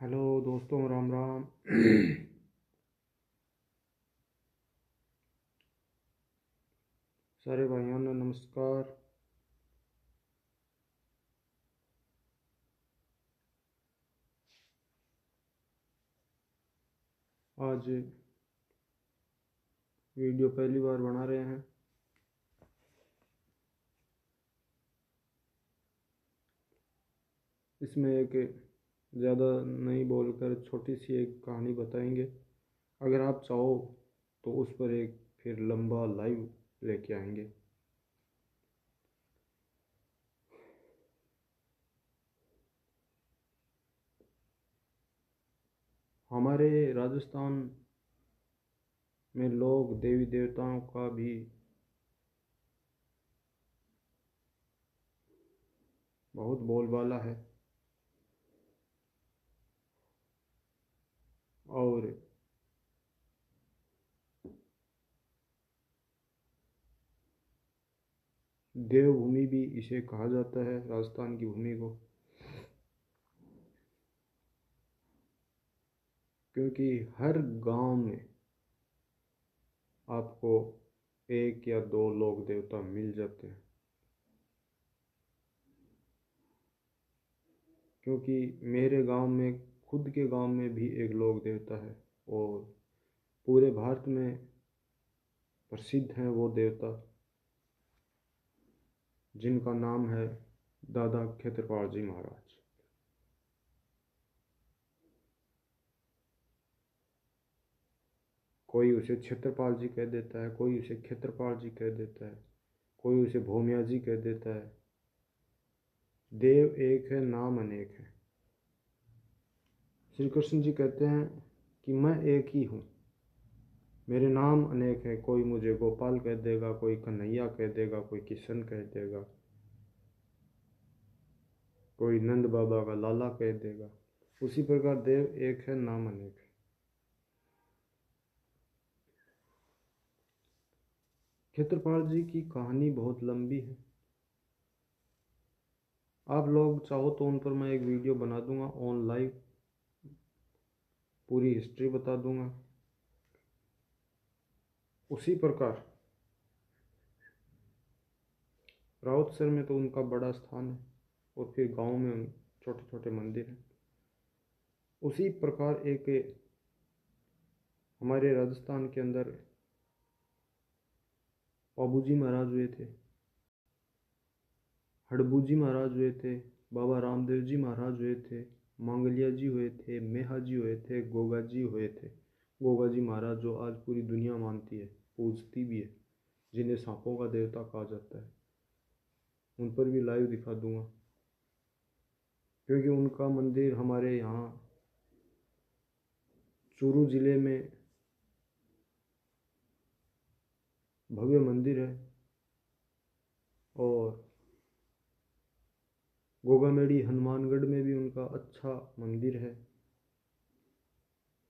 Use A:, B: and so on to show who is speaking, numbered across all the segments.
A: Hello दोस्तों, राम राम। सारे भाइयों ने नमस्कार। आज वीडियो पहली बार बना रहे हैं। इसमें एक ज़्यादा नहीं बोलकर छोटी सी एक कहानी बताएंगे। अगर आप चाहो तो उस पर एक फिर लंबा लाइव लेके आएंगे। हमारे राजस्थान में लोग देवी देवताओं का भी बहुत बोलबाला है और देवभूमि भी इसे कहा जाता है, राजस्थान की भूमि को, क्योंकि हर गांव में आपको एक या दो लोक देवता मिल जाते हैं। क्योंकि मेरे गांव में, खुद के गांव में भी एक लोक देवता है और पूरे भारत में प्रसिद्ध हैं वो देवता, जिनका नाम है दादा क्षेत्रपाल जी महाराज। कोई उसे क्षेत्रपाल जी कह देता है, कोई उसे क्षेत्रपाल जी कह देता है, कोई उसे भूमिया जी कह देता है। देव एक है, नाम अनेक है। श्री कृष्ण जी कहते हैं कि मैं एक ही हूँ, मेरे नाम अनेक है। कोई मुझे गोपाल कह देगा, कोई कन्हैया कह देगा, कोई किशन कह देगा, कोई नंद बाबा का लाला कह देगा। उसी प्रकार देव एक है, नाम अनेक है। क्षेत्रपाल जी की कहानी बहुत लंबी है। आप लोग चाहो तो उन पर मैं एक वीडियो बना दूंगा ऑन लाइव, पूरी हिस्ट्री बता दूंगा। उसी प्रकार राउतसर में तो उनका बड़ा स्थान है और फिर गांव में छोटे छोटे मंदिर हैं। उसी प्रकार एक हमारे राजस्थान के अंदर पाबूजी महाराज हुए थे, हड़बू जी महाराज हुए थे, बाबा रामदेव जी महाराज हुए थे, मांगलिया जी हुए थे, मेहा जी हुए थे, गोगा जी हुए थे। गोगा जी महाराज जो आज पूरी दुनिया मानती है, पूजती भी है, जिन्हें सांपों का देवता कहा जाता है, उन पर भी लाइव दिखा दूंगा। क्योंकि उनका मंदिर हमारे यहाँ चूरू जिले में भव्य मंदिर है और गोगामेड़ी हनुमानगढ़ में भी उनका अच्छा मंदिर है।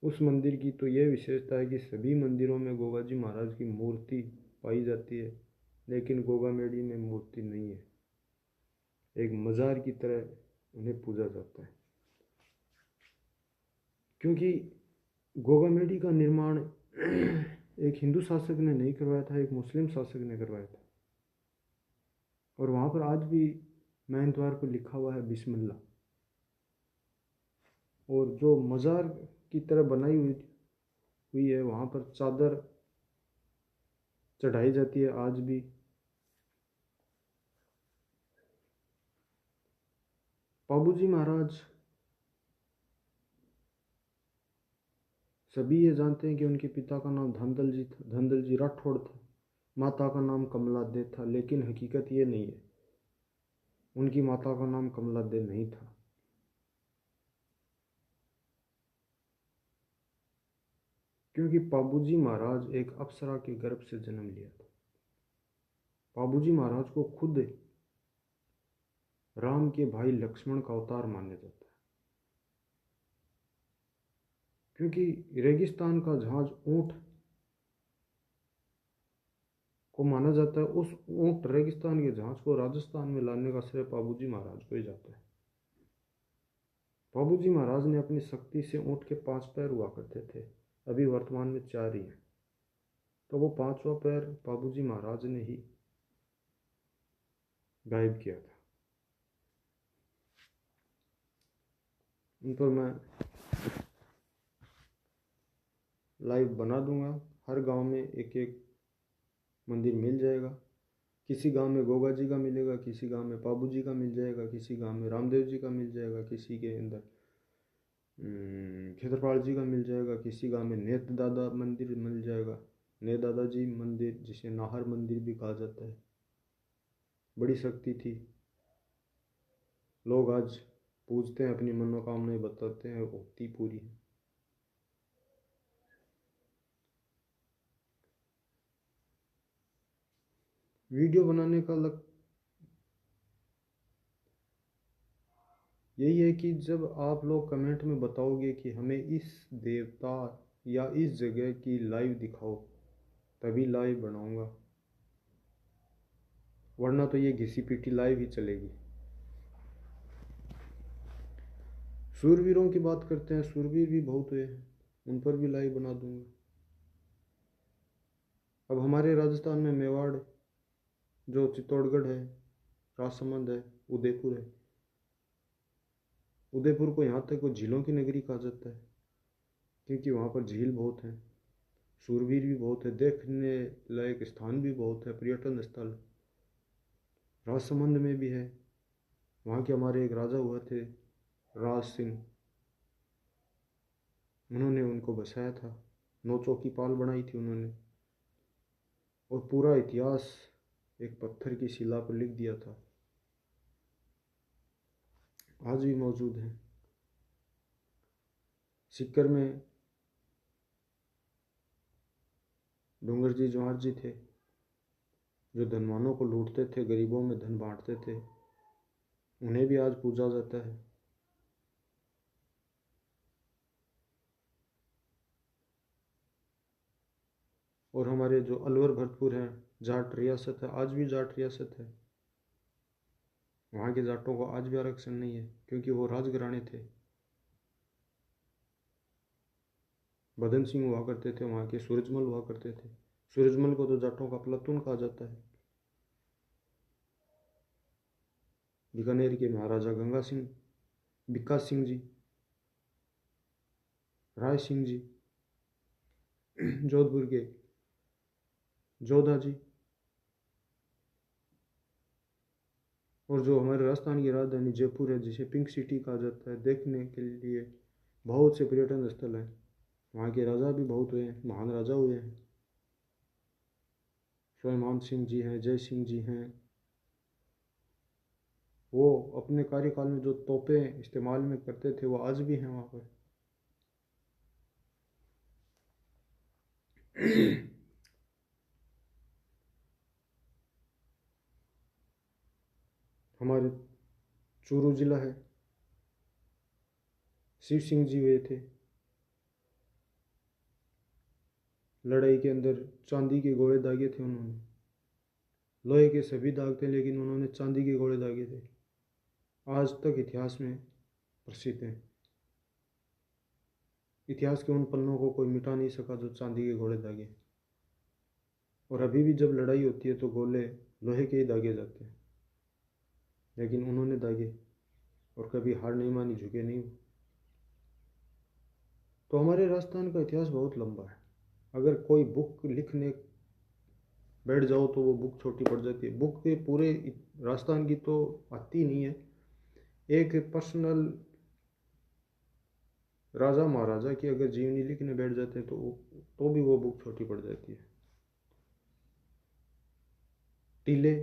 A: उस मंदिर की तो यह विशेषता है कि सभी मंदिरों में गोगा जी महाराज की मूर्ति पाई जाती है, लेकिन गोगामेड़ी में मूर्ति नहीं है। एक मज़ार की तरह उन्हें पूजा जाता है। क्योंकि गोगामेड़ी का निर्माण एक हिंदू शासक ने नहीं करवाया था, एक मुस्लिम शासक ने करवाया था। और वहाँ पर आज भी मैन द्वार पर लिखा हुआ है बिस्मिल्लाह। और जो मज़ार की तरह बनाई हुई है, वहाँ पर चादर चढ़ाई जाती है आज भी। पाबूजी महाराज, सभी ये जानते हैं कि उनके पिता का नाम धंधल जी था, धंधल जी राठौड़ था। माता का नाम कमला दे था, लेकिन हकीकत ये नहीं है, उनकी माता का नाम कमला दे नहीं था। क्योंकि पाबूजी महाराज एक अप्सरा के गर्भ से जन्म लिया था। पाबूजी महाराज को खुद राम के भाई लक्ष्मण का अवतार माना जाता है। क्योंकि रेगिस्तान का जहाज ऊंट को माना जाता है, उस ऊंट रेगिस्तान के जहाज को राजस्थान में लाने का श्रेय पाबूजी महाराज को ही जाता है। बाबूजी महाराज ने अपनी शक्ति से ऊँट के 5 पैर हुआ करते थे, अभी वर्तमान में 4 ही हैं। तो वो 5वां पैर बाबूजी महाराज ने ही गायब किया था। उन पर मैं लाइव बना दूंगा। हर गांव में एक एक मंदिर मिल जाएगा। किसी गांव में गोगा जी का मिलेगा, किसी गांव में बाबू जी का मिल जाएगा, किसी गांव में रामदेव जी का मिल जाएगा, किसी के अंदर खेत्रपाल जी का मिल जाएगा, किसी गांव में नेत दादा मंदिर मिल जाएगा। ने दादाजी मंदिर, जिसे नाहर मंदिर भी कहा जाता है, बड़ी शक्ति थी। लोग आज पूजते हैं, अपनी मनोकामनाएं बताते हैं, होती पूरी है। वीडियो बनाने का यही है कि जब आप लोग कमेंट में बताओगे कि हमें इस देवता या इस जगह की लाइव दिखाओ, तभी लाइव बनाऊंगा, वरना तो ये घिसी पिटी लाइव ही चलेगी। सूरवीरों की बात करते हैं, सूरवीर भी बहुत हुए हैं, उन पर भी लाइव बना दूंगा। अब हमारे राजस्थान में मेवाड़, जो चित्तौड़गढ़ है, राजसमंद है, उदयपुर है। उदयपुर को यहाँ तक वो झीलों की नगरी कहा जाता है, क्योंकि वहाँ पर झील बहुत हैं, सूरवीर भी बहुत है, देखने लायक स्थान भी बहुत है, पर्यटन स्थल। राजसमंद में भी है, वहाँ के हमारे एक राजा हुए थे राज सिंह, उन्होंने उनको बसाया था, 9 चौकी पाल बनाई थी उन्होंने, और पूरा इतिहास एक पत्थर की शिला पर लिख दिया था, आज भी मौजूद है। सीकर में डूंगर जी जौहर जी थे, जो धनवानों को लूटते थे, गरीबों में धन बांटते थे, उन्हें भी आज पूजा जाता है। और हमारे जो अलवर भरतपुर है, जाट रियासत है, आज भी जाट रियासत है, वहाँ के जाटों को आज भी आरक्षण नहीं है, क्योंकि वो राजघराने थे। बदन सिंह हुआ करते थे, वहाँ के सूरजमल हुआ करते थे। सूरजमल को तो जाटों का प्लातून कहा जाता है। बीकानेर के महाराजा गंगा सिंह, विकास सिंह जी, राय सिंह जी, जोधपुर के जोधा जी, और जो हमारे राजस्थान की राजधानी जयपुर है, जिसे पिंक सिटी कहा जाता है, देखने के लिए बहुत से पर्यटन स्थल हैं। वहाँ के राजा भी बहुत हुए हैं, महान राजा हुए हैं। स्वयं सिंह जी हैं, जय सिंह जी हैं। वो अपने कार्यकाल में जो तोपें इस्तेमाल में करते थे, वो आज भी हैं वहाँ पर। हमारे चूरू जिला है, शिव सिंह जी हुए थे। लड़ाई के अंदर चांदी के गोले दागे थे उन्होंने, लोहे के सभी दाग थे, लेकिन उन्होंने चांदी के गोले दागे थे। आज तक इतिहास में प्रसिद्ध हैं। इतिहास के उन पन्नों को कोई मिटा नहीं सका जो चांदी के घोड़े दागे। और अभी भी जब लड़ाई होती है तो गोले लोहे के ही दागे जाते हैं, लेकिन उन्होंने दागे और कभी हार नहीं मानी, झुके नहीं। तो हमारे राजस्थान का इतिहास बहुत लंबा है। अगर कोई बुक लिखने बैठ जाओ तो वो बुक छोटी पड़ जाती है। बुक के पूरे राजस्थान की तो आती नहीं है, एक पर्सनल राजा महाराजा की अगर जीवनी लिखने बैठ जाते हैं तो भी वो बुक छोटी पड़ जाती है। टीले,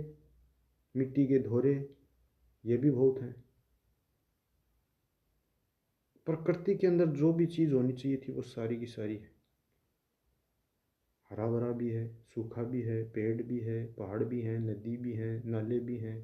A: मिट्टी के धोरे, ये भी बहुत हैं। प्रकृति के अंदर जो भी चीज़ होनी चाहिए थी वो सारी की सारी है। हरा भरा भी है, सूखा भी है, पेड़ भी है, पहाड़ भी हैं, नदी भी हैं, नाले भी हैं,